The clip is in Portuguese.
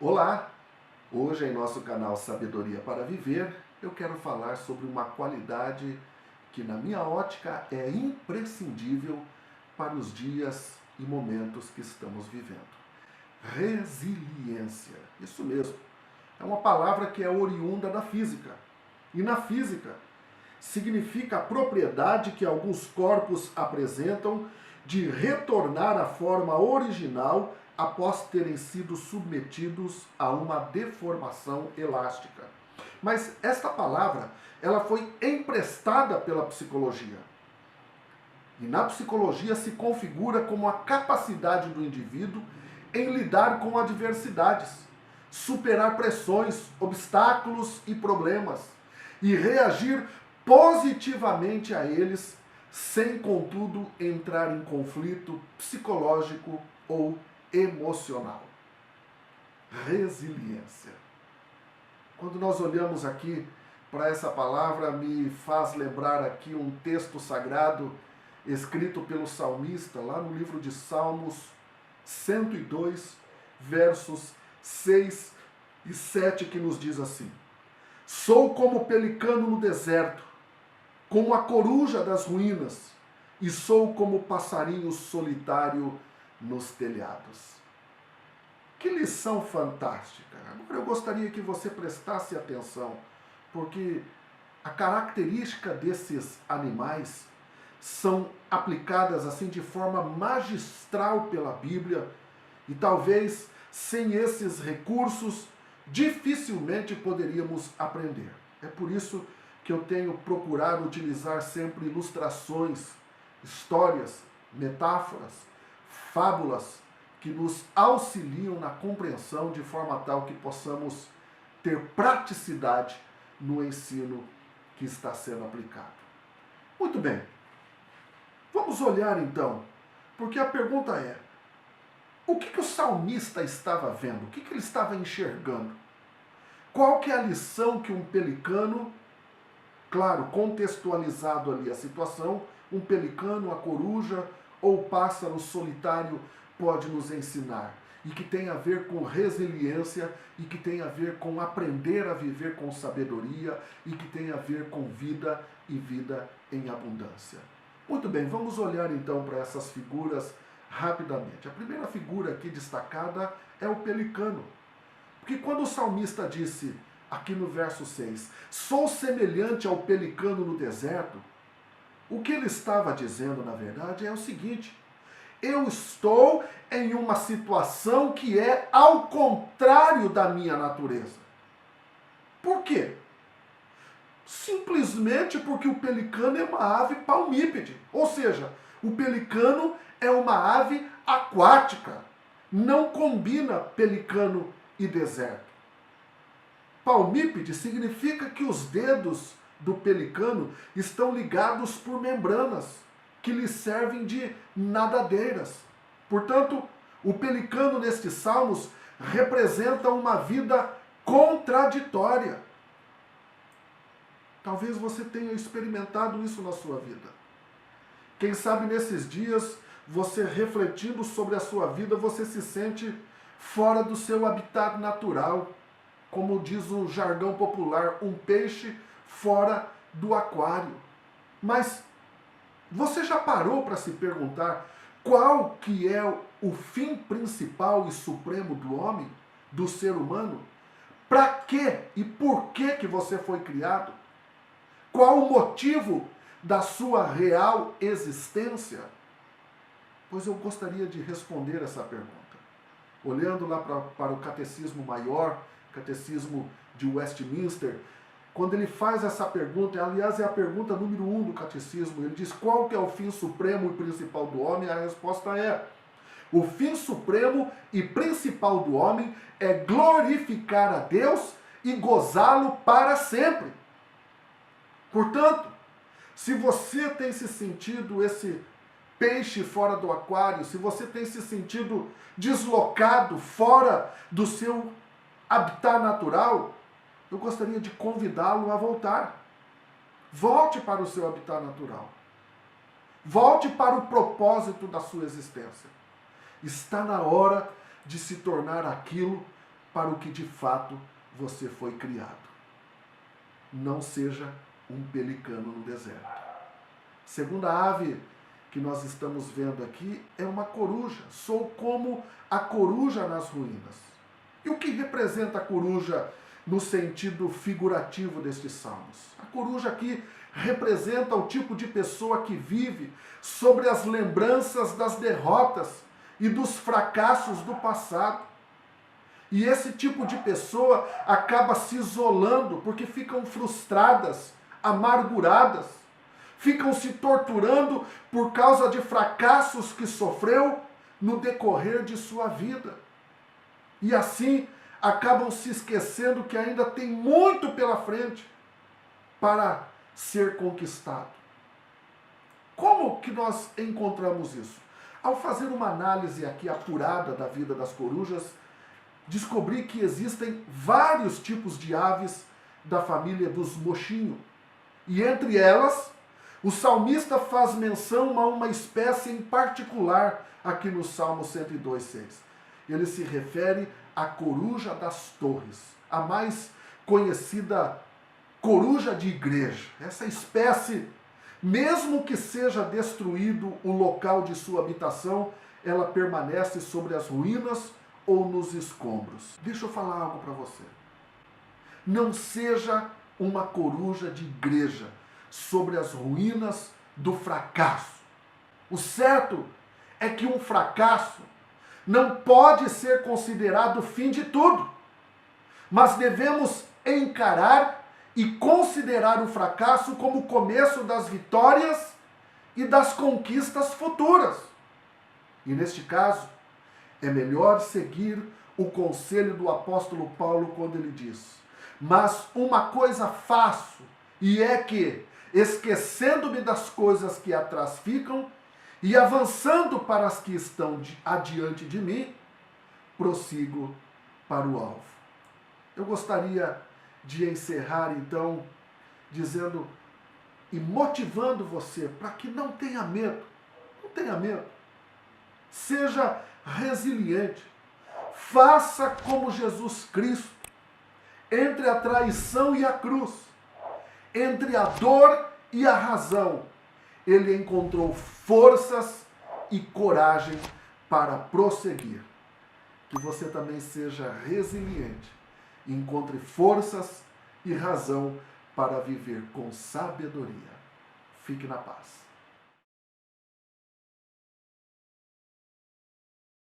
Olá! Hoje em nosso canal Sabedoria para Viver, eu quero falar sobre uma qualidade que, na minha ótica, é imprescindível para os dias e momentos que estamos vivendo. Resiliência. Isso mesmo. É uma palavra que é oriunda da física. E na física, significa a propriedade que alguns corpos apresentam de retornar à forma original após terem sido submetidos a uma deformação elástica. Mas esta palavra, ela foi emprestada pela psicologia. E na psicologia se configura como a capacidade do indivíduo em lidar com adversidades, superar pressões, obstáculos e problemas e reagir positivamente a eles, sem, contudo, entrar em conflito psicológico ou emocional. Resiliência. Quando nós olhamos aqui para essa palavra, me faz lembrar aqui um texto sagrado escrito pelo salmista, lá no livro de Salmos 102, versos 6 e 7, que nos diz assim: Sou como pelicano no deserto, como a coruja das ruínas, e sou como passarinho solitário nos telhados. Que lição fantástica! Agora eu gostaria que você prestasse atenção, porque a característica desses animais são aplicadas assim de forma magistral pela Bíblia, e talvez sem esses recursos dificilmente poderíamos aprender. É por isso que eu tenho procurado utilizar sempre ilustrações, histórias, metáforas, fábulas que nos auxiliam na compreensão de forma tal que possamos ter praticidade no ensino que está sendo aplicado. Muito bem. Vamos olhar então, porque a pergunta é: o que o salmista estava vendo? O que ele estava enxergando? Qual que é a lição que um pelicano, claro, contextualizado ali a situação, um pelicano, a coruja ou o pássaro solitário pode nos ensinar? E que tem a ver com resiliência, e que tem a ver com aprender a viver com sabedoria, e que tem a ver com vida e vida em abundância. Muito bem, vamos olhar então para essas figuras rapidamente. A primeira figura aqui destacada é o pelicano. Porque quando o salmista disse, aqui no verso 6, sou semelhante ao pelicano no deserto, o que ele estava dizendo, na verdade, é o seguinte: eu estou em uma situação que é ao contrário da minha natureza. Por quê? Simplesmente porque o pelicano é uma ave palmípede, ou seja, o pelicano é uma ave aquática. Não combina pelicano e deserto. Palmípede significa que os dedos do pelicano estão ligados por membranas que lhe servem de nadadeiras. Portanto, o pelicano nestes salmos representa uma vida contraditória. Talvez você tenha experimentado isso na sua vida. Quem sabe nesses dias, você refletindo sobre a sua vida, você se sente fora do seu habitat natural. Como diz o jargão popular, um peixe fora do aquário. Mas você já parou para se perguntar qual que é o fim principal e supremo do homem, do ser humano? Para quê e por que você foi criado? Qual o motivo da sua real existência? Pois eu gostaria de responder essa pergunta. Olhando lá para o Catecismo Maior, Catecismo de Westminster, quando ele faz essa pergunta, aliás é a pergunta número 1 do Catecismo, ele diz: qual que é o fim supremo e principal do homem? A resposta é: o fim supremo e principal do homem é glorificar a Deus e gozá-lo para sempre. Portanto, se você tem se sentido esse peixe fora do aquário, se você tem se sentido deslocado, fora do seu habitat natural, eu gostaria de convidá-lo a voltar. Volte para o seu habitat natural. Volte para o propósito da sua existência. Está na hora de se tornar aquilo para o que de fato você foi criado. Não seja um pelicano no deserto. Segunda ave que nós estamos vendo aqui é uma coruja. Sou como a coruja nas ruínas. E o que representa a coruja no sentido figurativo destes salmos? A coruja aqui representa o tipo de pessoa que vive sobre as lembranças das derrotas e dos fracassos do passado. E esse tipo de pessoa acaba se isolando porque ficam frustradas, amarguradas, ficam se torturando por causa de fracassos que sofreu no decorrer de sua vida. E assim acabam se esquecendo que ainda tem muito pela frente para ser conquistado. Como que nós encontramos isso? Ao fazer uma análise aqui apurada da vida das corujas, descobri que existem vários tipos de aves da família dos mochinho. E entre elas, o salmista faz menção a uma espécie em particular aqui no Salmo 102:6. Ele se refere à coruja das torres, a mais conhecida coruja de igreja. Essa espécie, mesmo que seja destruído o local de sua habitação, ela permanece sobre as ruínas ou nos escombros. Deixa eu falar algo para você. Não seja uma coruja de igreja sobre as ruínas do fracasso. O certo é que um fracasso não pode ser considerado o fim de tudo, mas devemos encarar e considerar o fracasso como o começo das vitórias e das conquistas futuras. E neste caso, é melhor seguir o conselho do apóstolo Paulo quando ele diz: mas uma coisa faço, e é que, esquecendo-me das coisas que atrás ficam, e avançando para as que estão adiante de mim, prossigo para o alvo. Eu gostaria de encerrar, então, dizendo e motivando você para que não tenha medo. Não tenha medo. Seja resiliente. Faça como Jesus Cristo. Entre a traição e a cruz, entre a dor e a razão, ele encontrou forças e coragem para prosseguir. Que você também seja resiliente e encontre forças e razão para viver com sabedoria. Fique na paz.